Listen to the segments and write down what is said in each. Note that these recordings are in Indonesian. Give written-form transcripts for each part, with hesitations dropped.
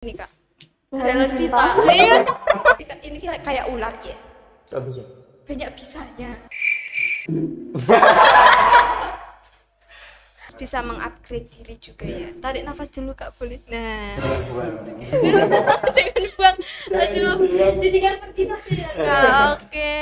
Ini kak, Hello Cita. Iya. Ini kayak ular ya. Gak bisa. Banyak bisanya. Bisa mengupgrade diri juga ya. Tarik nafas dulu kak, boleh. Nah. Jangan buang. Aduh. Jadi kan pergi saja ya kak. Oke.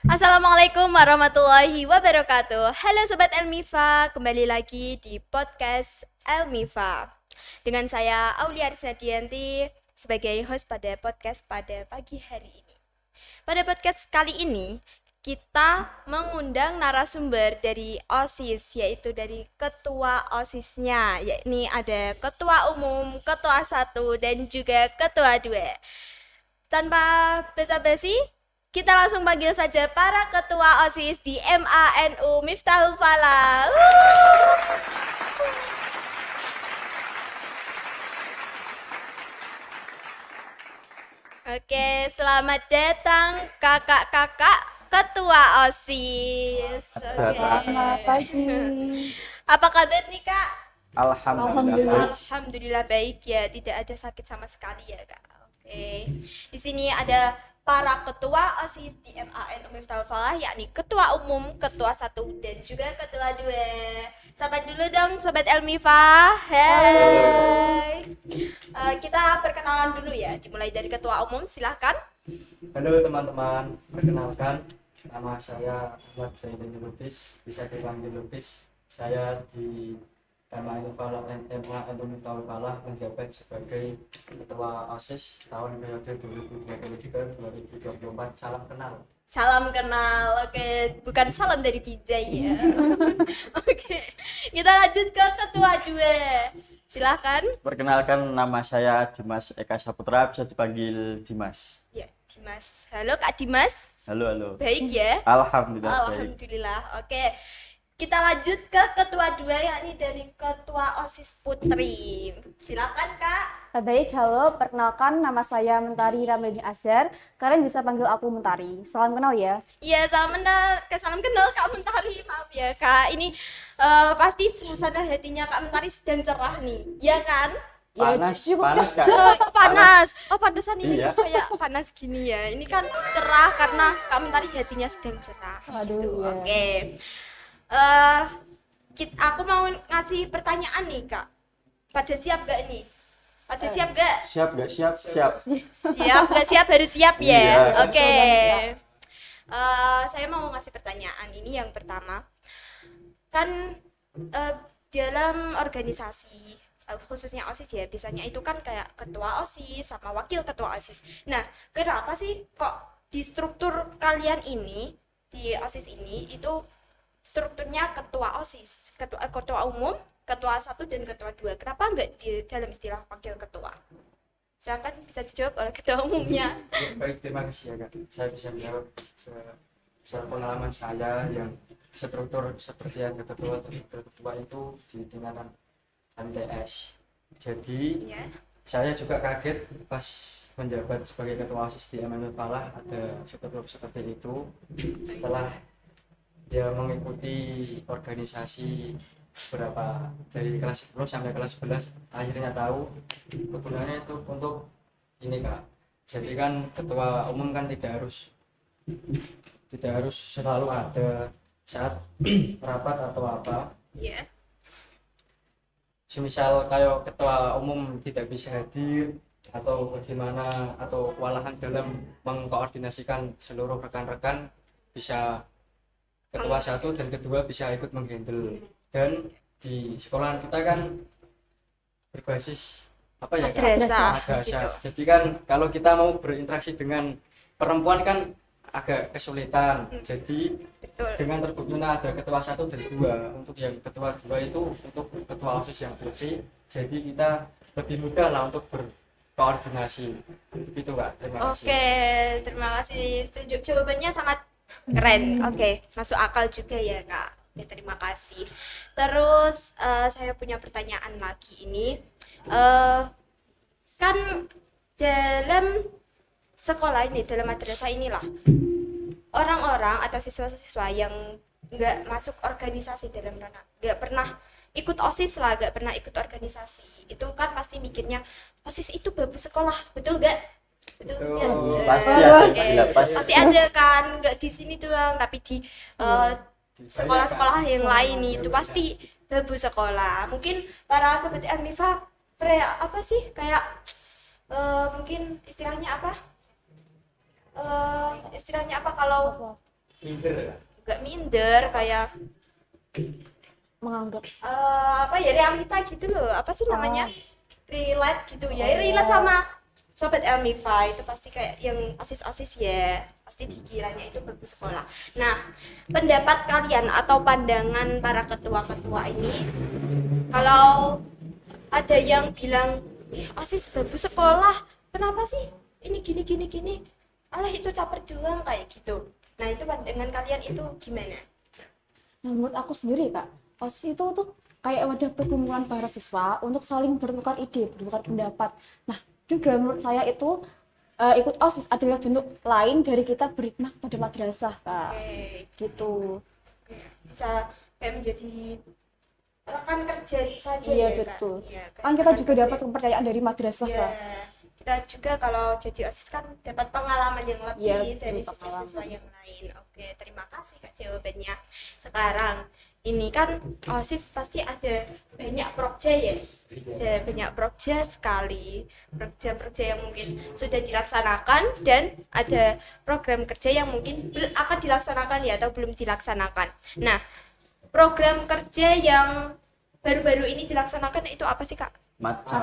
Assalamualaikum warahmatullahi wabarakatuh. Halo Sobat Elmifa, kembali lagi di podcast Elmifa dengan saya Aulia Arisnadianti sebagai host pada podcast pada pagi hari ini. Pada podcast kali ini kita mengundang narasumber dari OSIS, yaitu dari ketua OSISnya, yakni ada ketua umum, ketua 1 dan juga ketua 2. Tanpa basa-basi, kita langsung panggil saja para ketua OSIS di MANU Miftahul Falah. Oke, selamat datang kakak-kakak ketua OSIS. Selamat pagi. Apa kabar nih kak? Alhamdulillah. Alhamdulillah baik ya, tidak ada sakit sama sekali ya kak. Oke, di sini ada para ketua OSIS di MANU Miftahul Falah, yakni ketua umum, ketua 1 dan juga ketua 2. Sahabat dulu dong Sobat Elmifa. Hai. Kita perkenalan dulu ya, dimulai dari ketua umum, silahkan. Halo teman-teman, perkenalkan nama saya Ahmad Zainal Lubis, bisa dipanggil Lubis. Saya di MANU Miftahul Falah menjabat sebagai ketua OSIS tahun periode 2023-2024. Salam kenal. Salam kenal. Oke, bukan salam dari Vijay ya. Oke, kita lanjut ke ketua 2. Silahkan. Perkenalkan, nama saya Dimas Eka Saputra, bisa dipanggil Dimas. Ya, Dimas. Halo Kak Dimas. Halo. Baik ya? Alhamdulillah. Alhamdulillah. Oke. Kita lanjut ke ketua 2, yakni dari ketua OSIS Putri. Silakan Kak. Baik, halo. Perkenalkan, nama saya Mentari Ramli Azhar. Kalian bisa panggil aku Mentari. Salam kenal ya. Iya, salam kenal Kak Mentari. Maaf ya Kak. Ini pasti suasana hatinya Kak Mentari sedang cerah nih. Ya kan? Panas, cukup panas Kak. Panas. Oh, pantesan ini Iya. kok kayak panas gini ya. Ini kan cerah karena Kak Mentari hatinya sedang cerah. Waduh, Gitu. iya. Oke. Aku mau ngasih pertanyaan nih Kak. Pada siap gak nih? Pada siap gak? Siap gak? Siap. Siap gak siap? Harus siap ya. Iya. Oke. Saya mau ngasih pertanyaan ini yang pertama. Kan dalam organisasi khususnya OSIS ya, biasanya itu kan kayak ketua OSIS sama wakil ketua OSIS. Nah, kenapa sih kok di struktur kalian ini, di OSIS ini itu strukturnya ketua OSIS, ketua umum, ketua 1 dan ketua 2. Kenapa enggak di dalam istilah wakil ketua? Silakan, bisa dijawab oleh ketua umumnya. Baik, terima kasih ya Kak. Saya bisa menjawab secara pengalaman saya yang struktur seperti ada ketua itu di tingkatan MTS. Jadi Ya. saya juga kaget pas menjabat sebagai ketua OSIS di MANU Falah ada struktur seperti itu. Setelah dia mengikuti organisasi berapa dari kelas 10 sampai kelas 11, akhirnya tahu kegunaannya itu untuk ini Kak. Jadi kan ketua umum kan tidak harus selalu ada saat rapat atau apa. Ya. Semisal kayak ketua umum tidak bisa hadir atau bagaimana atau kewalahan dalam mengkoordinasikan seluruh rekan-rekan, bisa ketua 1 dan kedua bisa ikut menghandle. Dan di sekolahan kita kan berbasis apa ya Kak? Madrasah. Madrasah. Gitu. Jadi kan kalau kita mau berinteraksi dengan perempuan kan agak kesulitan. Jadi Betul. dengan terbuktinya ada ketua 1 dan 2, untuk yang ketua 2 itu untuk ketua OSIS yang putri, jadi kita lebih mudah lah untuk berkoordinasi. Begitu Kak, terima kasih. Oke, terima kasih. Jawabannya sangat keren. Oke, masuk akal juga ya Kak. Ya, terima kasih. Terus saya punya pertanyaan lagi ini. Kan dalam sekolah ini, dalam madrasah inilah orang-orang atau siswa-siswa yang nggak masuk organisasi dalam ranah, nggak pernah ikut OSIS lah, nggak pernah ikut organisasi, itu kan pasti mikirnya OSIS itu bagus sekolah, betul nggak? Betul nggak? Pasti Oke. ada, gila, pasti. Pasti ada kan, nggak di sini doang, tapi di sekolah-sekolah yang lain itu pasti bagus sekolah. Mungkin para sobat Elmifa apa sih kayak mungkin istilahnya apa? Istilahnya apa kalau Minder. nggak minder, kayak Menganggap apa ya, realita gitu loh, apa sih namanya, relate gitu ya, relate sama sobat Elmifa itu pasti kayak yang osis ya, pasti dikiranya itu bagus sekolah. Nah, pendapat kalian atau pandangan para ketua-ketua ini, kalau ada yang bilang osis bagus sekolah, kenapa sih ini gini, alah itu caper doang kayak gitu. Nah, itu pandangan kalian itu gimana? Nah, menurut aku sendiri Kak, OSIS itu tuh kayak wadah perkumpulan para siswa untuk saling bertukar ide, bertukar pendapat. Nah, juga menurut saya itu ikut OSIS adalah bentuk lain dari kita berhikmah kepada madrasah Kak. Oke, Gitu. bisa kayak menjadi rekan kerja saja. Iya, ya, betul. Kak? Iya, kayak Kan kita rekan juga kerja. dapat kepercayaan dari madrasah Iya. Kak. Kita juga kalau jadi OSIS kan dapat pengalaman yang lebih Iya, dari betul, siswa-siswa yang lain. Oke, terima kasih Kak jawabannya. Sekarang ini kan OSIS pasti ada banyak proja ya. Ada banyak proja sekali. Proja-proja yang mungkin sudah dilaksanakan dan ada program kerja yang mungkin akan dilaksanakan ya atau belum dilaksanakan. Nah, program kerja yang baru-baru ini dilaksanakan itu apa sih Kak?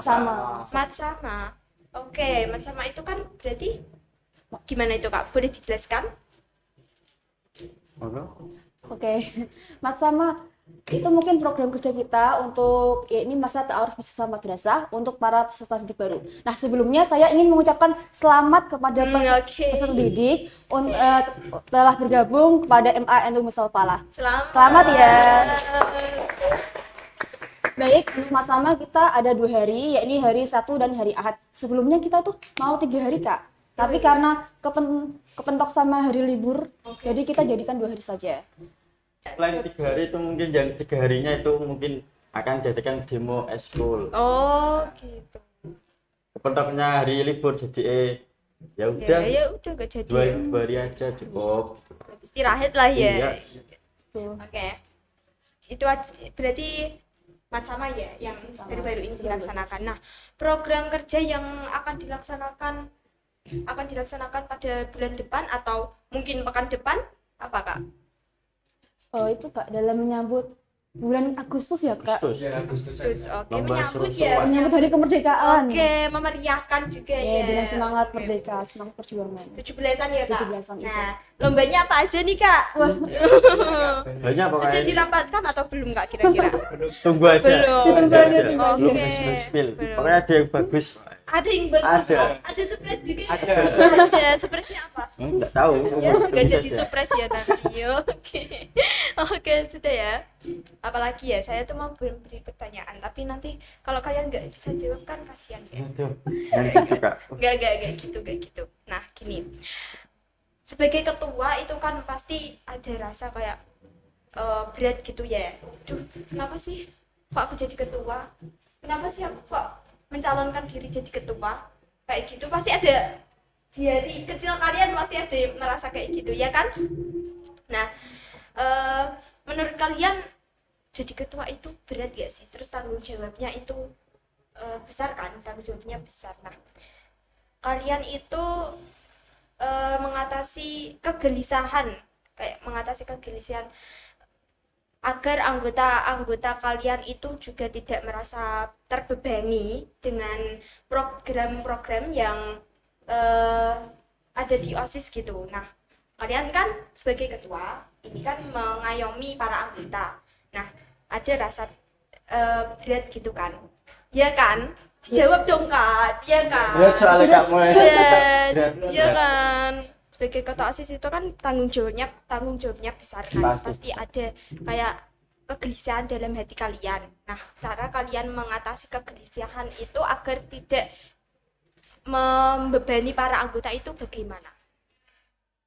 Sama. Matsama. Oke, Matsama itu kan berarti gimana itu Kak? Boleh dijelaskan? Oke. Matsama itu mungkin program kerja kita untuk ya ini masa ta'aruf siswa madrasah untuk para peserta didik baru. Nah, sebelumnya saya ingin mengucapkan selamat kepada Oke. peserta didik telah bergabung kepada MANU Misal Falah. Selamat ya. Baik, untuk Matsama kita ada 2 hari, yakni hari Sabtu dan hari Ahad. Sebelumnya kita tuh mau 3 hari Kak, tapi karena kepentok sama hari libur, jadi kita jadikan 2 hari saja. Selain 3 hari itu mungkin yang 3 harinya itu mungkin akan jadikan demo eskul. Oh, gitu. Kepentoknya hari libur jadi ya udah Ya udah gak jadi. dua hari aja cukup. Istirahat lah ya. Iya. Tuh. Oke. Itu berarti Matsama ya yang baru-baru ini dilaksanakan. Nah, program kerja yang akan dilaksanakan pada bulan depan atau mungkin pekan depan apa Kak? Oh, itu Kak, dalam menyambut bulan Agustus ya Kak? Terus Ya, Agustus. Terus oke, Lomba menyambut seru-seruan. ya. Menyambut hari kemerdekaan. Oke, memeriahkan juga Ya, ya. dengan semangat Oke. merdeka, semangat perjuangan. 17-an ya Kak? 17-an itu. Nah, lombanya apa aja nih Kak? banyak Sudah pokoknya dirapatkan atau belum Kak kira-kira? tunggu aja. Belum. Tunggu aja. Belum Oke. spill. Belum. Pokoknya ada yang bagus. Ada yang bagus, Ada. ada surprise juga ya? Ada. Ada, surprise-nya apa? Enggak tahu. Ya, nggak Tunggu jadi aja. surprise ya nanti. Oke. Oke, sudah ya. Apalagi ya, saya tuh mau beri pertanyaan, tapi nanti kalau kalian nggak bisa jawab kan kasihan ya. Aduh, yang gitu Kak. Nggak gitu. Nah, gini. Sebagai ketua itu kan pasti ada rasa kayak berat gitu ya. Duh, kenapa sih kok aku jadi ketua? Kenapa sih aku kok mencalonkan diri jadi ketua? Kayak gitu pasti ada di hati kecil kalian, pasti ada yang merasa kayak gitu ya kan? Nah, menurut kalian jadi ketua itu berat gak sih? Terus tanggung jawabnya itu besar kan? Tanggung jawabnya besar. Nah, kalian itu mengatasi kegelisahan agar anggota-anggota kalian itu juga tidak merasa terbebani dengan program-program yang ada di OSIS gitu. Nah, kalian kan sebagai ketua ini kan mengayomi para anggota. Nah, ada rasa berat gitu kan? Ya kan? Jawab dong Kak, ya kan? Ya soalnya kamu Berat, ya kan? Sebagai ketua OSIS itu kan tanggung jawabnya besar kan, Pasti. pasti ada kayak kegelisahan dalam hati kalian. Nah, cara kalian mengatasi kegelisahan itu agar tidak membebani para anggota itu bagaimana?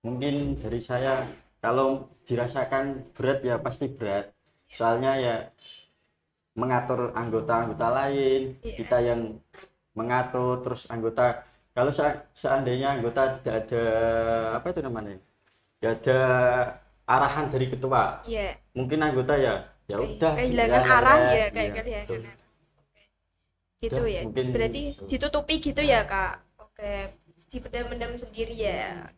Mungkin dari saya, kalau dirasakan berat ya pasti berat. Soalnya ya mengatur anggota-anggota lain, kita yang mengatur, terus anggota, kalau seandainya anggota tidak ada apa itu namanya, tidak ada arahan dari ketua, mungkin anggota ya udah kehilangan arah ya, kayak gitu. kehilangan arah. Gitu Udah, ya, mungkin berarti gitu. ditutupi gitu ya Kak. Oke, dipendam-pendam sendiri ya.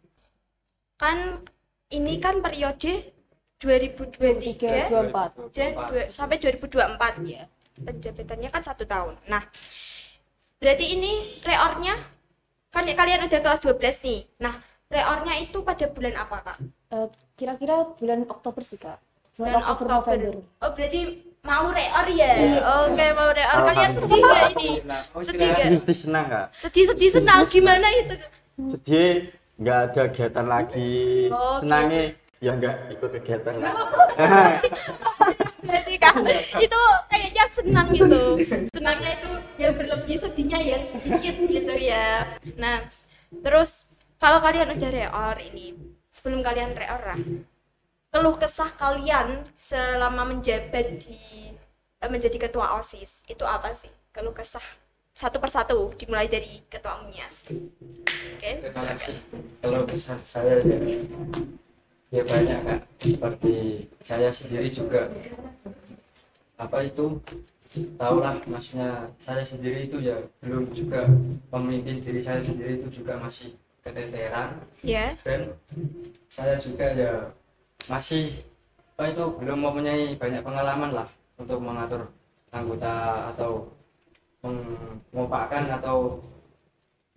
Kan ini kan periode 2023 24. dan sampai 2024 Iya. penjabatannya kan 1 tahun. Nah, berarti ini reornya kan kalian udah kelas 12 nih. Nah, reornya itu pada bulan apa Kak? Kira-kira bulan Oktober sih Kak. Bulan Oktober November. Oh, berarti mau reor ya? Iya. Oke, mau reor. Kalian sedih nggak ini? Sedih nggak? Sedih senang Kak, Sedih senang gimana itu? sedih nggak ada kegiatan lagi, Oh, senangnya ya nggak ikut kegiatan lagi. Berarti Kak, itu kayaknya senang gitu. Senangnya itu yang berlebih, sedihnya yang sedikit gitu ya. Nah, terus kalau kalian udah reor ini, sebelum kalian reor lah, keluh kesah kalian selama menjabat di menjadi ketua OSIS itu apa sih? Keluh kesah satu persatu dimulai dari ketua umumnya. Oke. Terima kasih. Kalau kesan saya ya banyak Kak, seperti saya sendiri juga apa itu tahulah, maksudnya saya sendiri itu ya belum juga memimpin diri saya sendiri, itu juga masih keteteran, dan saya juga ya masih apa itu belum mempunyai banyak pengalaman lah untuk mengatur anggota atau mengopakkan atau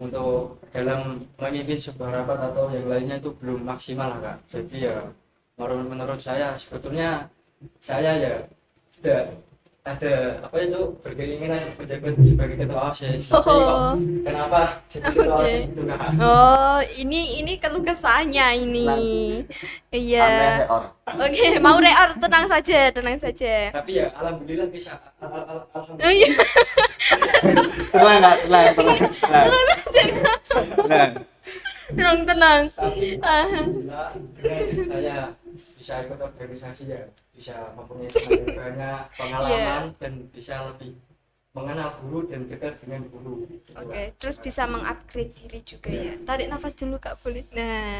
untuk dalam memimpin sebuah rapat atau yang lainnya itu belum maksimal lah Kak. Jadi ya menurut saya sebetulnya saya ya tidak ada apa itu berkeinginan menjabat sebagai ketua OSIS. Tapi kok kenapa jadi ketua OSIS itu Kak? Oh, ini keluh kesahnya ini. Iya. Aneh reor. Oke, mau reor, tenang saja. Tapi ya alhamdulillah bisa Oh iya. Tenang Kak, tenang. Tenang. tapi alhamdulillah dengan saya bisa ikut organisasi ya bisa mempunyai semakin banyak pengalaman dan bisa lebih mengenal guru dan dekat dengan guru. Oke, terus bisa mengupgrade diri juga ya. Tarik nafas dulu Kak, boleh. Nah.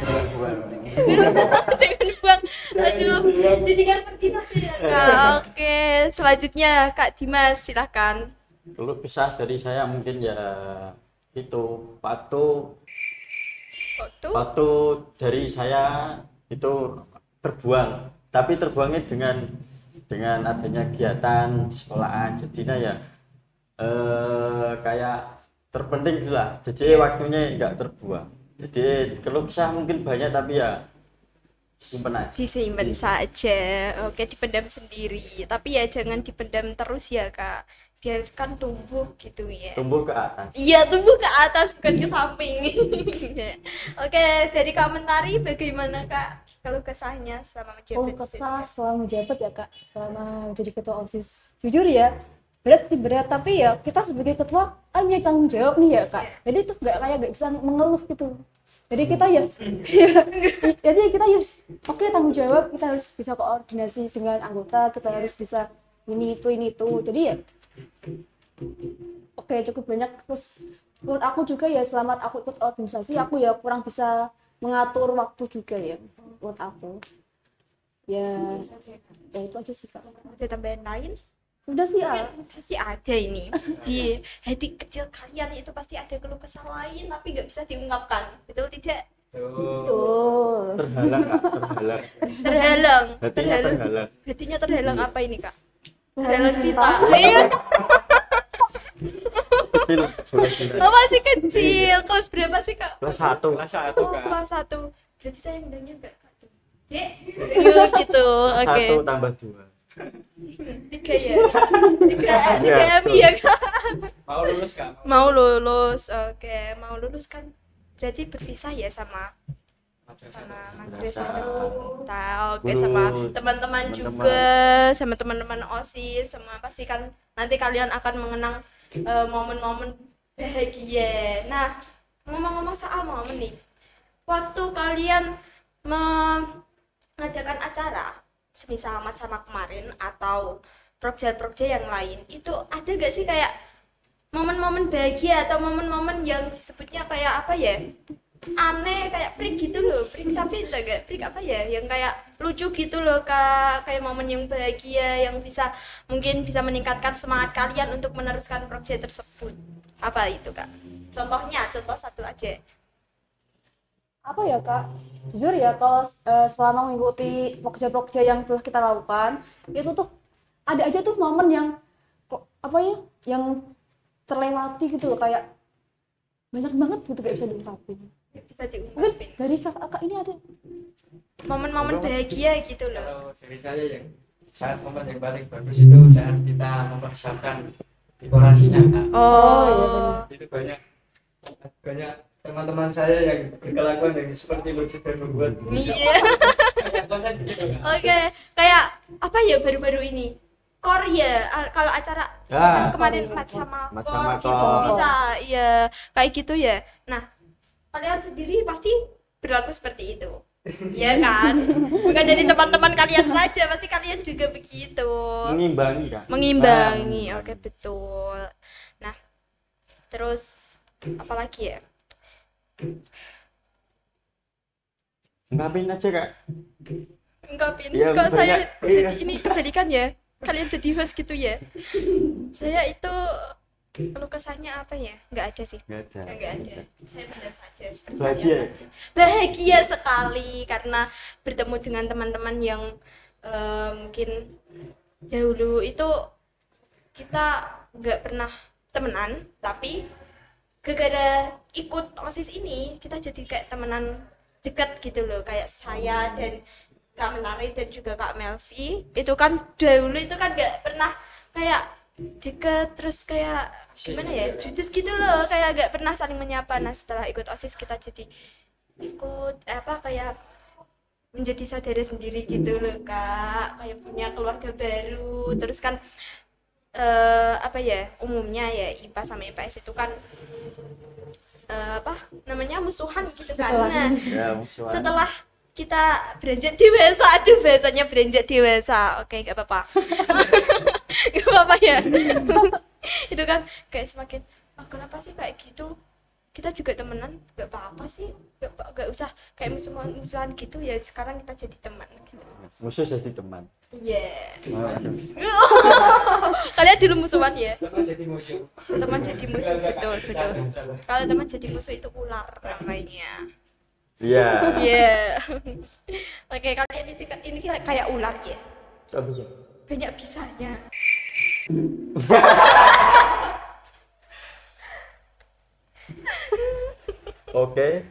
Jangan buang. Aduh, jadikan pergi saja ya Kak. Oke, selanjutnya Kak Dimas silakan. Kalau kisah dari saya mungkin ya itu waktu dari saya itu terbuang, tapi terbuangnya dengan adanya kegiatan sekolahan, jadinya ya kayak terpenting lah, jadi waktunya nggak terbuang. Jadi kalau kisah mungkin banyak tapi ya disimpan saja. Oke, dipendam sendiri, tapi ya jangan dipendam terus ya Kak, biarkan tumbuh gitu ya. tumbuh ke atas. Iya, tumbuh ke atas bukan ke samping. Oke, dari komentari bagaimana Kak kalau kesahnya selama menjabat? Oh, kesah selama menjabat ya Kak, selama menjadi ketua OSIS. Jujur ya, berat, tapi ya kita sebagai ketua kan punya tanggung jawab nih ya Kak. Jadi itu nggak bisa mengeluh gitu. Jadi kita ya, jadi kita harus tanggung jawab, kita harus bisa koordinasi dengan anggota, kita harus bisa ini itu. Jadi ya, cukup banyak. Terus menurut aku juga ya, selamat aku ikut organisasi, aku ya kurang bisa mengatur waktu juga ya menurut aku. Ya itu aja sih Kak. Ada tambahan lain? Udah sih ya. Pasti ada ini di hati kecil kalian, itu pasti ada keluh kesah lain tapi nggak bisa diungkapkan, betul tidak? Tuh. Terhalang Kak, Terhalang. Hatinya terhalang apa ini Kak? Terhalang cinta. Iya. Kecil. Oh, masih kecil. Kelas berapa sih Kak? Kelas 1. Oh, kelas 1. Berarti saya undangnya enggak Kak? Dek. Yuk gitu. Oke. 1 tambah 2. 3 ya. 3 MI ya Kak. Mau lulus Kak? Mau lulus. Oke, mau lulus kan berarti berpisah ya sama sama Madrasah. madrasah kita, oke, Guru, sama teman-teman teman-teman. juga, sama teman-teman OSIS, sama pasti kan nanti kalian akan mengenang momen-momen bahagia. Nah, ngomong-ngomong soal momen nih, waktu kalian mengadakan acara, semisal sama kemarin atau proyek-proyek yang lain, itu ada gak sih kayak momen-momen bahagia atau momen-momen yang disebutnya kayak apa ya, aneh, kayak prik gitu loh, prik tapi enggak prik apa ya, yang kayak lucu gitu loh kak, kayak momen yang bahagia yang bisa mungkin bisa meningkatkan semangat kalian untuk meneruskan proyek tersebut, apa itu kak? Contohnya, contoh satu aja. Apa ya kak, jujur ya kalau selama mengikuti prokerja-prokerja yang telah kita lakukan itu tuh ada aja tuh momen yang apa ya, yang terlewati gitu loh, kayak banyak banget gitu gak bisa diungkapin. Bisa Mungkin diungkapin dari kakak ini ada momen-momen bahagia gitu loh. Kalau dari saya yang saat momen yang paling bagus itu saat kita mempersiapkan dekorasinya Kak. Oh, Itu banyak teman-teman saya yang berkelakuan yang seperti lucu dan membuat iya. banyak banget gitu Kak. Oke, kayak apa ya baru-baru ini Korea, kalau acara Ya. misalnya kemarin mat sama Mat kor sama gitu kor. bisa, ya kayak gitu ya. Nah, kalian sendiri pasti berlaku seperti itu, ya kan? Bukan dari teman-teman kalian saja, pasti kalian juga begitu. Mengimbangi kan? Mengimbangi, oke betul. Nah, terus apa lagi ya? Ngapain aja kak? Ungkapin, Ya, kok saya banyak, jadi iya. ini kebalikan ya, kalian jadi host gitu ya. Saya itu kalau kesannya apa ya, nggak ada sih, Nggak ada. nggak ada. Saya benar saja seperti Bahagia kalian ya? tadi. Bahagia sekali karena bertemu dengan teman-teman yang mungkin dahulu itu kita nggak pernah temenan, tapi gara-gara ikut OSIS ini kita jadi kayak temenan dekat gitu loh, kayak saya dan Kak Mentari dan juga Kak Melvi itu kan dahulu itu kan nggak pernah kayak deket, terus kayak gimana ya, judes gitu loh, kayak nggak pernah saling menyapa. Nah setelah ikut OSIS kita jadi ikut apa kayak menjadi saudara sendiri gitu loh kak, kayak punya keluarga baru. Terus kan apa ya, umumnya ya IPA sama IPS itu kan apa namanya musuhan gitu kan. Nah Ya, musuhan. setelah kita beranjak dewasa, aduh bahasanya beranjak dewasa, oke nggak apa-apa. Nggak apa-apa ya. Itu kan kayak semakin, oh kenapa sih kayak gitu, kita juga temenan nggak apa-apa sih, nggak usah kayak musuhan gitu ya, sekarang kita jadi teman gitu. Musuh jadi teman. Iya. Oh, Kalian dulu musuhan ya, Teman jadi musuh. teman jadi musuh, betul betul. Kalau teman jadi musuh itu ular namanya. iya. Iya. Oke, kalian ini kayak ular ya, Kok bisa? banyak bisanya. Oke.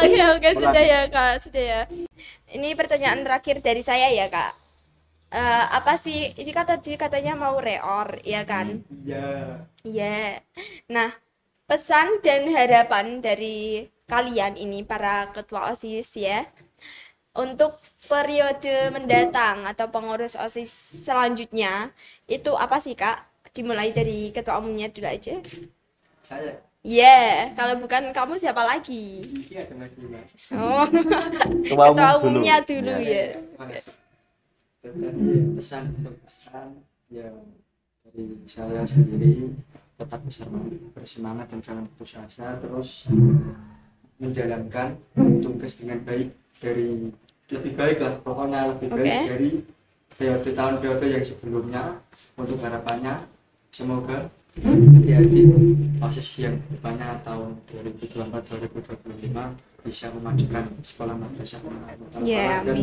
Oke, sudah ya kak, sudah ya. Ini pertanyaan terakhir dari saya ya kak. Apa sih ini tadi katanya mau reor ya kan? Ya, Iya. Nah, pesan dan harapan dari kalian ini para ketua OSIS ya untuk periode mendatang atau pengurus OSIS selanjutnya itu apa sih kak? Dimulai dari ketua umumnya dulu aja. saya Iya, kalau bukan kamu siapa lagi? ini ada Mas Dimas. Oh, Ketua ketua umum umumnya dulu. dulu Ya. ya. Terima kasih. Dan pesan untuk pesan yang dari saya sendiri, tetap bersemangat dan jangan putus asa, terus menjalankan tugas dengan baik, dari lebih baik lah, pokoknya lebih baik Oke. dari tahun-periode yang sebelumnya. Untuk harapannya semoga hati-hati OSIS yang depannya tahun 2024-2025 bisa memajukan sekolah madrasah Ya, dan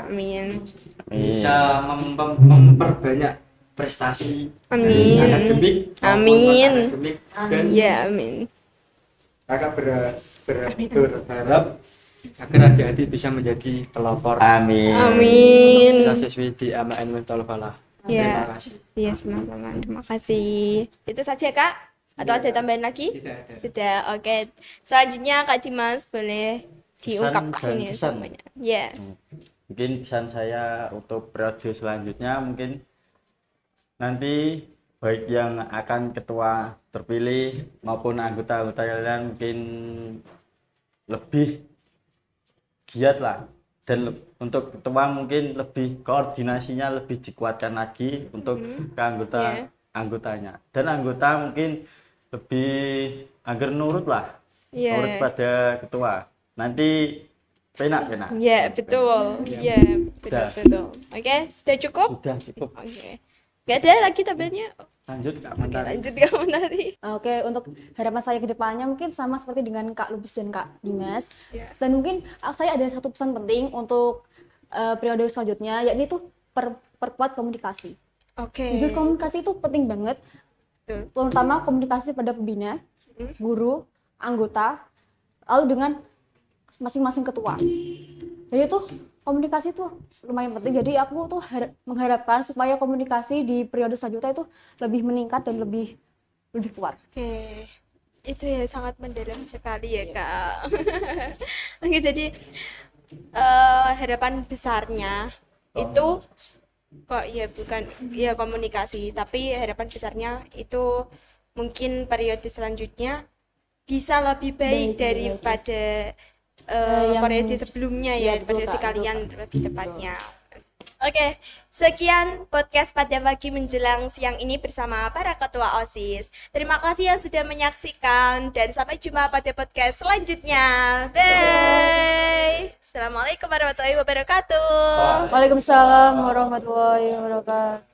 amin. bisa memperbanyak prestasi Amin. akademik maupun Amin. akademik, dan Ya, amin. kakak berharap agar hati-hati bisa menjadi pelopor Amin. Amin. siswa-siswi di AMN Miftaul Falah. Ya. Terima kasih. Iya, sama-sama. Terima kasih. Itu saja, Kak. Atau ada tambahan lagi? Tidak ada. Sudah, oke. Selanjutnya Kak Dimas boleh diungkapkan dan ya pesan. semuanya. Ya. Mungkin pesan saya untuk periode selanjutnya mungkin nanti baik yang akan ketua terpilih maupun anggota-anggota lain mungkin lebih giat lah, dan untuk ketua mungkin lebih koordinasinya lebih dikuatkan lagi untuk ke anggotanya, dan anggota mungkin lebih agar nurut lah, nurut pada ketua, nanti penak. Ya, betul. Ya, betul. Oke, sudah cukup? Sudah cukup. Oke. Gak ada lagi tabelnya? Lanjut Kak Oke, Mentari. lanjut Kak Mentari. Oke, untuk harapan saya ke depannya mungkin sama seperti dengan Kak Lubis dan Kak Dimas. Ya. Dan mungkin saya ada satu pesan penting untuk periode selanjutnya, yakni itu perkuat komunikasi. Oke. Jujur komunikasi itu penting banget, Betul. terutama komunikasi pada pembina, guru, anggota, lalu dengan masing-masing ketua. Jadi itu komunikasi itu lumayan penting. Jadi aku tuh mengharapkan supaya komunikasi di periode selanjutnya itu lebih meningkat dan lebih kuat. Oke. Itu ya sangat mendalam sekali ya, Kak. Oke, jadi harapan besarnya itu kok ya bukan ya komunikasi, tapi harapan besarnya itu mungkin periode selanjutnya bisa lebih baik daripada periode sebelumnya ya, periode kalian lebih tepatnya. Oke, sekian podcast pada pagi menjelang siang ini bersama para ketua OSIS. Terima kasih yang sudah menyaksikan dan sampai jumpa pada podcast selanjutnya. Bye. Assalamualaikum warahmatullahi wabarakatuh. Waalaikumsalam warahmatullahi wabarakatuh.